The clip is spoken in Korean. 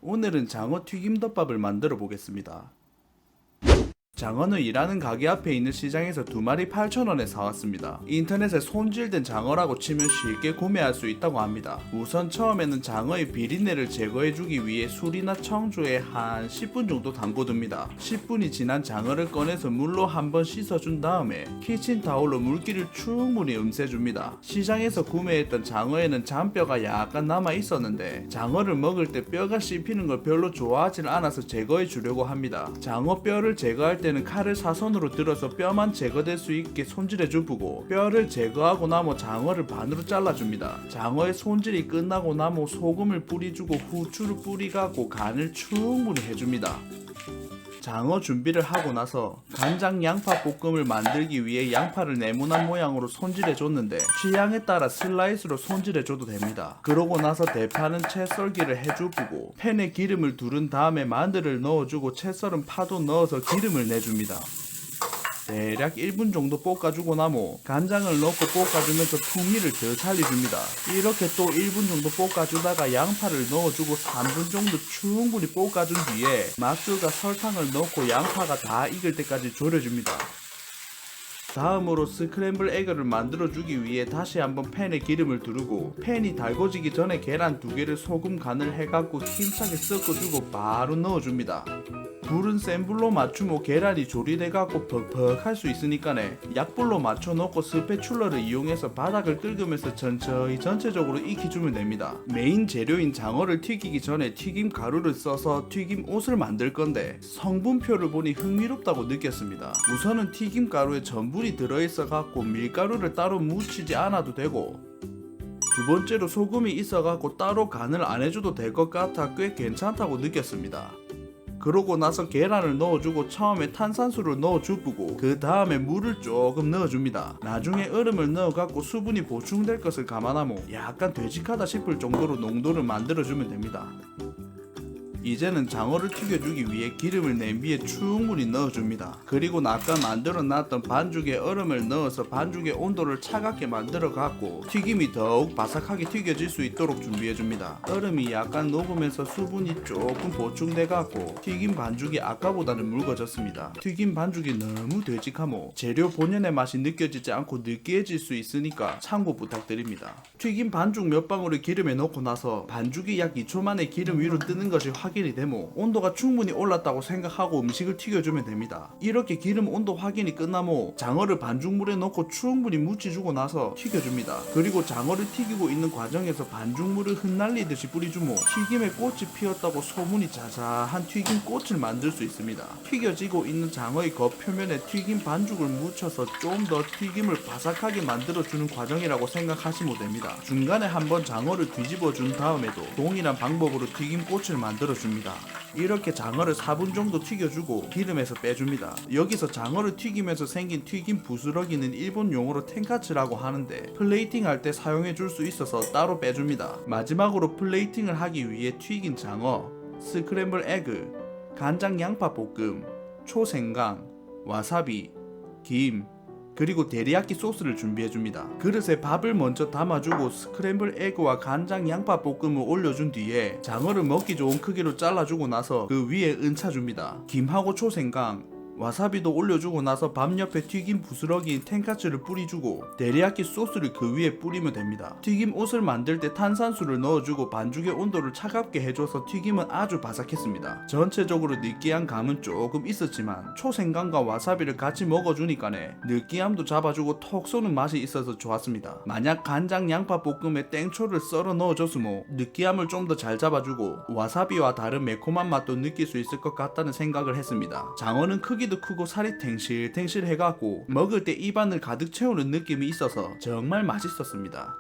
오늘은 장어 튀김덮밥을 만들어 보겠습니다. 장어는 일하는 가게 앞에 있는 시장에서 2마리 8,000원에 사왔습니다. 인터넷에 손질된 장어라고 치면 쉽게 구매할 수 있다고 합니다. 우선 처음에는 장어의 비린내를 제거해주기 위해 술이나 청주에 한 10분 정도 담궈둡니다. 10분이 지난 장어를 꺼내서 물로 한번 씻어준 다음에 키친타올로 물기를 충분히 음세줍니다. 시장에서 구매했던 장어에는 잔뼈가 약간 남아 있었는데 장어를 먹을 때 뼈가 씹히는 걸 별로 좋아하지 않아서 제거해 주려고 합니다. 장어 뼈를 제거할 때는 칼을 사선으로 들어서 뼈만 제거될 수 있게 손질해 주고 뼈를 제거하고 나면 장어를 반으로 잘라줍니다. 장어의 손질이 끝나고 나면 소금을 뿌리주고 후추를 뿌리가고 간을 충분히 해줍니다. 장어 준비를 하고 나서 간장 양파 볶음을 만들기 위해 양파를 네모난 모양으로 손질해 줬는데 취향에 따라 슬라이스로 손질해 줘도 됩니다. 그러고 나서 대파는 채 썰기를 해주고 팬에 기름을 두른 다음에 마늘을 넣어주고 채 썰은 파도 넣어서 기름을 내줍니다. 대략 1분 정도 볶아주고 나면 간장을 넣고 볶아주면서 풍미를 더 살려줍니다. 이렇게 또 1분 정도 볶아주다가 양파를 넣어주고 3분 정도 충분히 볶아준 뒤에 맛술과 설탕을 넣고 양파가 다 익을 때까지 졸여줍니다. 다음으로 스크램블 에그를 만들어주기 위해 다시 한번 팬에 기름을 두르고 팬이 달궈지기 전에 계란 2개를 소금 간을 해갖고 힘차게 섞어주고 바로 넣어줍니다. 불은 센 불로 맞추면 계란이 조리돼갖고 퍽퍽할 수 있으니까네 약불로 맞춰놓고 스패츌러를 이용해서 바닥을 긁으면서 천천히 전체적으로 익혀주면 됩니다. 메인 재료인 장어를 튀기기 전에 튀김 가루를 써서 튀김 옷을 만들 건데 성분표를 보니 흥미롭다고 느꼈습니다. 우선은 튀김 가루에 전분이 들어있어갖고 밀가루를 따로 묻히지 않아도 되고 두 번째로 소금이 있어갖고 따로 간을 안 해줘도 될 것 같아 꽤 괜찮다고 느꼈습니다. 그러고 나서 계란을 넣어주고 처음에 탄산수를 넣어주고 그 다음에 물을 조금 넣어줍니다. 나중에 얼음을 넣어갖고 수분이 보충될 것을 감안하면 약간 되직하다 싶을 정도로 농도를 만들어주면 됩니다. 이제는 장어를 튀겨주기 위해 기름을 냄비에 충분히 넣어줍니다. 그리고 아까 만들어놨던 반죽에 얼음을 넣어서 반죽의 온도를 차갑게 만들어갖고 튀김이 더욱 바삭하게 튀겨질 수 있도록 준비해줍니다. 얼음이 약간 녹으면서 수분이 조금 보충돼갖고 튀김 반죽이 아까보다는 묽어졌습니다. 튀김 반죽이 너무 되직하면 재료 본연의 맛이 느껴지지 않고 느끼해질 수 있으니까 참고 부탁드립니다. 튀김 반죽 몇 방울을 기름에 넣고 나서 반죽이 약 2초 만에 기름 위로 뜨는 것이 확인이 되면 온도가 충분히 올랐다고 생각하고 음식을 튀겨주면 됩니다. 이렇게 기름 온도 확인이 끝나면 장어를 반죽물에 넣고 충분히 묻혀주고 나서 튀겨줍니다. 그리고 장어를 튀기고 있는 과정에서 반죽물을 흩날리듯이 뿌려주면 튀김에 꽃이 피었다고 소문이 자자한 튀김 꽃을 만들 수 있습니다. 튀겨지고 있는 장어의 겉표면에 튀김 반죽을 묻혀서 좀 더 튀김을 바삭하게 만들어주는 과정이라고 생각하시면 됩니다. 중간에 한번 장어를 뒤집어 준 다음에도 동일한 방법으로 튀김 꽃을 만들어줍니다. 이렇게 장어를 4분 정도 튀겨주고 기름에서 빼줍니다. 여기서 장어를 튀기면서 생긴 튀김 부스러기는 일본 용어로 텐카츠라고 하는데 플레이팅 할 때 사용해 줄 수 있어서 따로 빼줍니다. 마지막으로 플레이팅을 하기 위해 튀긴 장어, 스크램블 에그, 간장 양파 볶음, 초생강, 와사비, 김, 그리고 데리야끼 소스를 준비해줍니다. 그릇에 밥을 먼저 담아주고 스크램블 에그와 간장 양파 볶음을 올려준 뒤에 장어를 먹기 좋은 크기로 잘라주고 나서 그 위에 얹혀줍니다. 김하고 초생강, 와사비도 올려주고 나서 밥 옆에 튀김 부스러기인 텐카츠를 뿌려주고 데리야끼 소스를 그 위에 뿌리면 됩니다. 튀김 옷을 만들 때 탄산수를 넣어주고 반죽의 온도를 차갑게 해줘서 튀김은 아주 바삭했습니다. 전체적으로 느끼한 감은 조금 있었지만 초생강과 와사비를 같이 먹어주니까네 느끼함도 잡아주고 톡 쏘는 맛이 있어서 좋았습니다. 만약 간장 양파 볶음에 땡초를 썰어 넣어줬으면 느끼함을 좀 더 잘 잡아주고 와사비와 다른 매콤한 맛도 느낄 수 있을 것 같다는 생각을 했습니다. 장어는 크기도 크고 살이 탱실탱실 해갖고 먹을 때 입안을 가득 채우는 느낌이 있어서 정말 맛있었습니다.